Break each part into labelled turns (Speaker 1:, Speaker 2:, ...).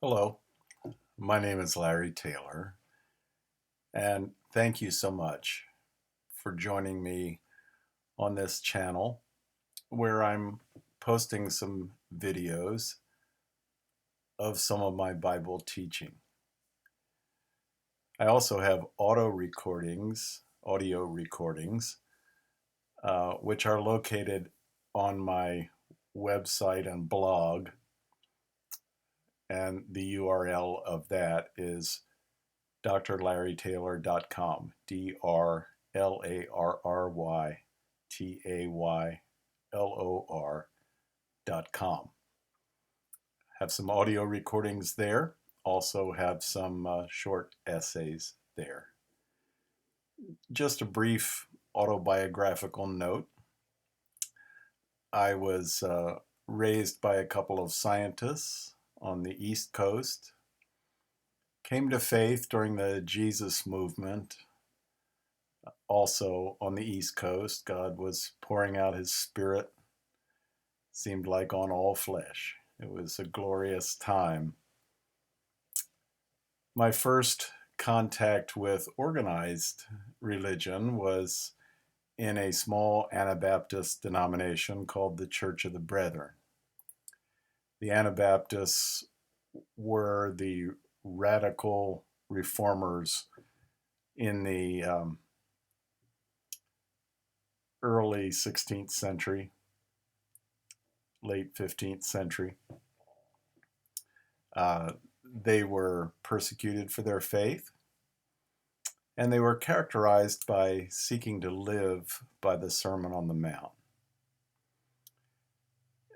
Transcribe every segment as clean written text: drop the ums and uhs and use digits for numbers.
Speaker 1: Hello, my name is Larry Taylor, and thank you so much for joining me on this channel where I'm posting some videos of some of my Bible teaching. I also have audio recordings, which are located on my website and blog, and the URL of that is drlarrytaylor.com, drlarrytaylor.com. Have some audio recordings there. Also have some short essays there. Just a brief autobiographical note. I was raised by a couple of scientists on the East Coast. Came to faith during the Jesus movement. Also on the East Coast, God was pouring out his Spirit, seemed like on all flesh. It was a glorious time. My first contact with organized religion was in a small Anabaptist denomination called the Church of the Brethren. The Anabaptists were the radical reformers in the early 16th century, late 15th century. They were persecuted for their faith, and they were characterized by seeking to live by the Sermon on the Mount.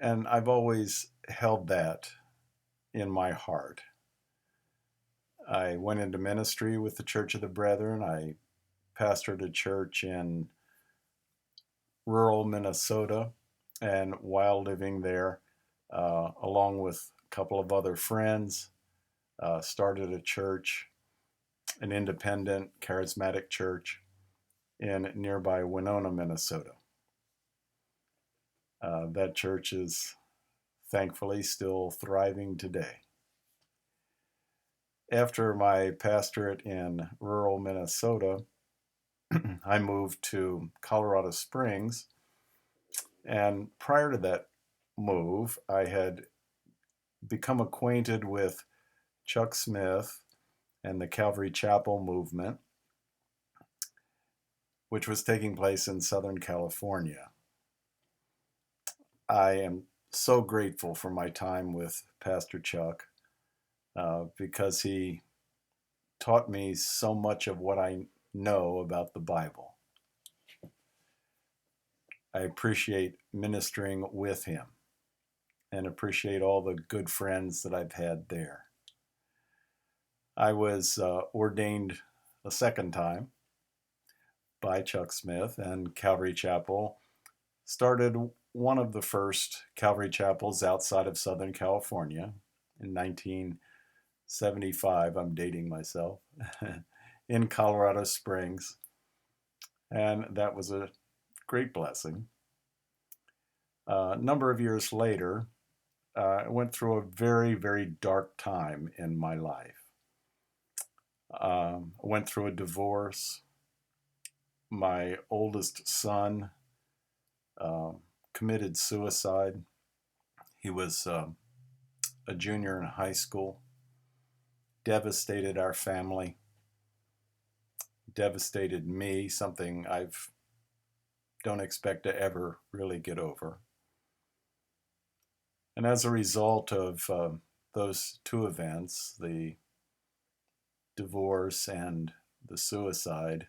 Speaker 1: And I've always held that in my heart. I went into ministry with the Church of the Brethren. I pastored a church in rural Minnesota, and while living there, along with a couple of other friends, started a church, an independent charismatic church in nearby Winona, Minnesota. That church is thankfully still thriving today. After my pastorate in rural Minnesota, I moved to Colorado Springs. And prior to that move, I had become acquainted with Chuck Smith and the Calvary Chapel movement, which was taking place in Southern California. I am so grateful for my time with Pastor Chuck because he taught me so much of what I know about the Bible. I appreciate ministering with him and appreciate all the good friends that I've had there. I was ordained a second time by Chuck Smith, and Calvary Chapel started one of the first Calvary Chapels outside of Southern California in 1975. I'm dating myself, in Colorado Springs, and that was a great blessing. A number of years later, I went through a very, very dark time in my life. I went through a divorce. My oldest son committed suicide. He was a junior in high school. Devastated our family. Devastated me, something I don't expect to ever really get over. And as a result of those two events, the divorce and the suicide,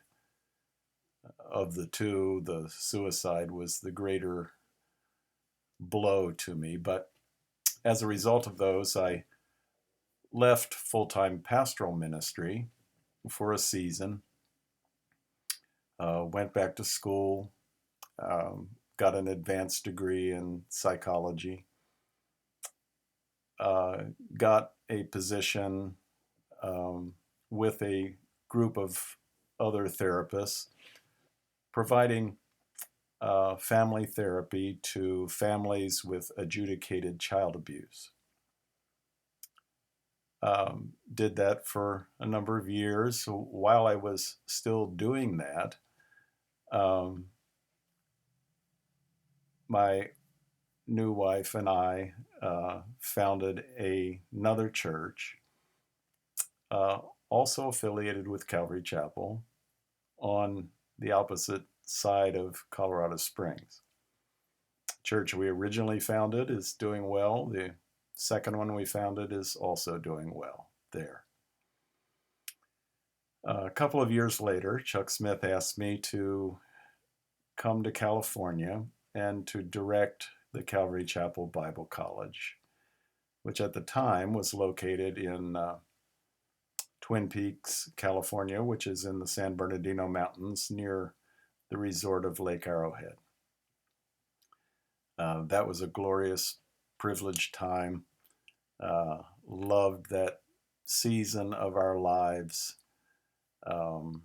Speaker 1: of the two, the suicide was the greater blow to me. But as a result of those, I left full-time pastoral ministry for a season, went back to school, got an advanced degree in psychology, got a position with a group of other therapists providing family therapy to families with adjudicated child abuse. Did that for a number of years. So while I was still doing that, um, my new wife and I founded another church, uh, also affiliated with Calvary Chapel, on the opposite side of Colorado Springs. Church we originally founded is doing well. The second one we founded is also doing well there. A couple of years later, Chuck Smith asked me to come to California and to direct the Calvary Chapel Bible College, which at the time was located in Twin Peaks, California, which is in the San Bernardino Mountains near the resort of Lake Arrowhead. That was a glorious, privileged time. Loved that season of our lives, um,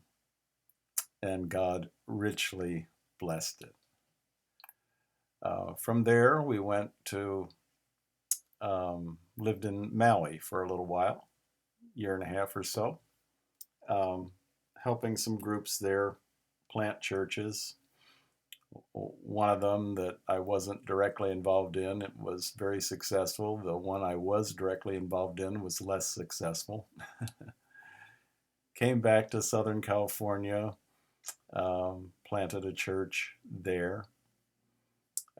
Speaker 1: and God richly blessed it. From there, we went to lived in Maui for a little while, year and a half or so, helping some groups there plant churches. One of them that I wasn't directly involved in, it was very successful. The one I was directly involved in was less successful. Came back to Southern California, planted a church there,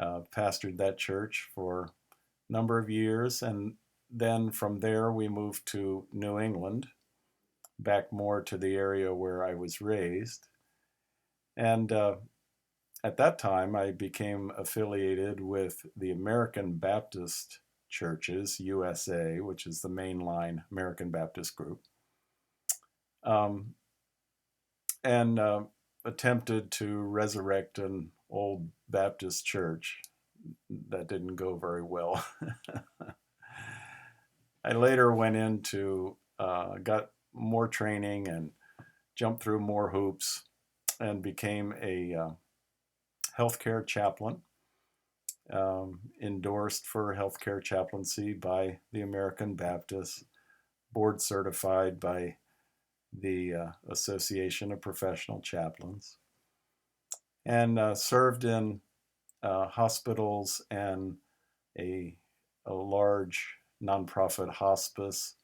Speaker 1: pastored that church for a number of years, and then from there we moved to New England, back more to the area where I was raised. And at that time, I became affiliated with the American Baptist Churches, USA, which is the mainline American Baptist group, um, and attempted to resurrect an old Baptist church. That didn't go very well. I later went into, got more training and jumped through more hoops and became a healthcare chaplain, endorsed for healthcare chaplaincy by the American Baptist, board certified by the Association of Professional Chaplains, and served in hospitals and a, a large nonprofit hospice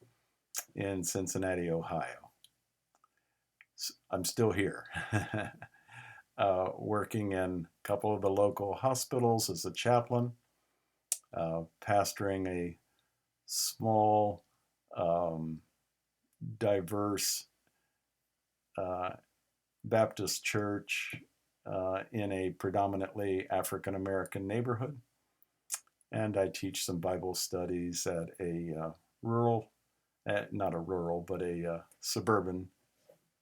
Speaker 1: in Cincinnati, Ohio. I'm still here, working in a couple of the local hospitals as a chaplain, pastoring a small, diverse uh, Baptist church in a predominantly African American neighborhood. And I teach some Bible studies at a rural, not a rural, but a suburban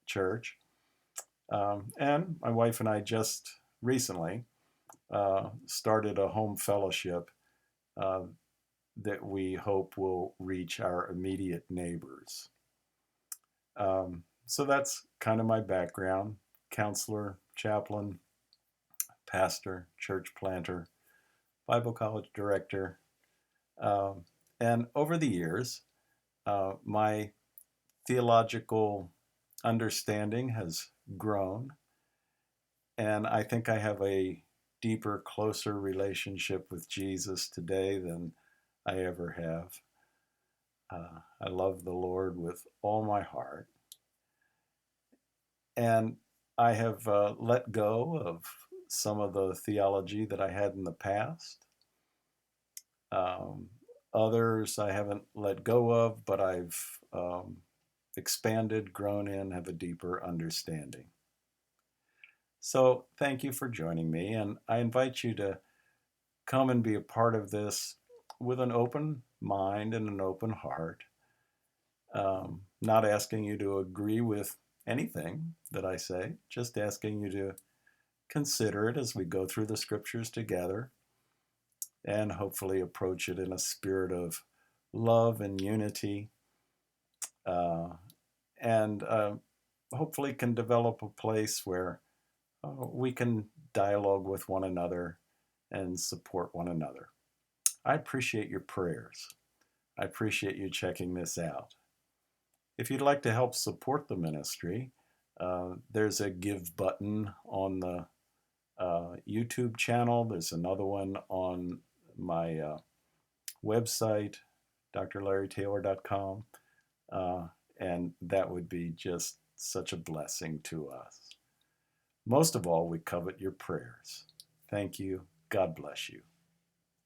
Speaker 1: church. And my wife and I just recently started a home fellowship uh, that we hope will reach our immediate neighbors. So that's kind of my background: counselor, chaplain, pastor, church planter, Bible college director. Um, and over the years, my theological understanding has grown, and I think I have a deeper, closer relationship with Jesus today than I ever have. I love the Lord with all my heart. And I have let go of some of the theology that I had in the past. Um, Others I haven't let go of, but I've expanded, grown in, have a deeper understanding. So thank you for joining me, and I invite you to come and be a part of this with an open mind and an open heart. Not asking you to agree with anything that I say, just asking you to consider it as we go through the scriptures together and hopefully approach it in a spirit of love and unity, uh, and hopefully can develop a place where we can dialogue with one another and support one another. I appreciate your prayers. I appreciate you checking this out. if you'd like to help support the ministry, there's a give button on the YouTube channel. There's another one on my website, drlarrytaylor.com, and that would be just such a blessing to us. Most of all, we covet your prayers. Thank you. God bless you.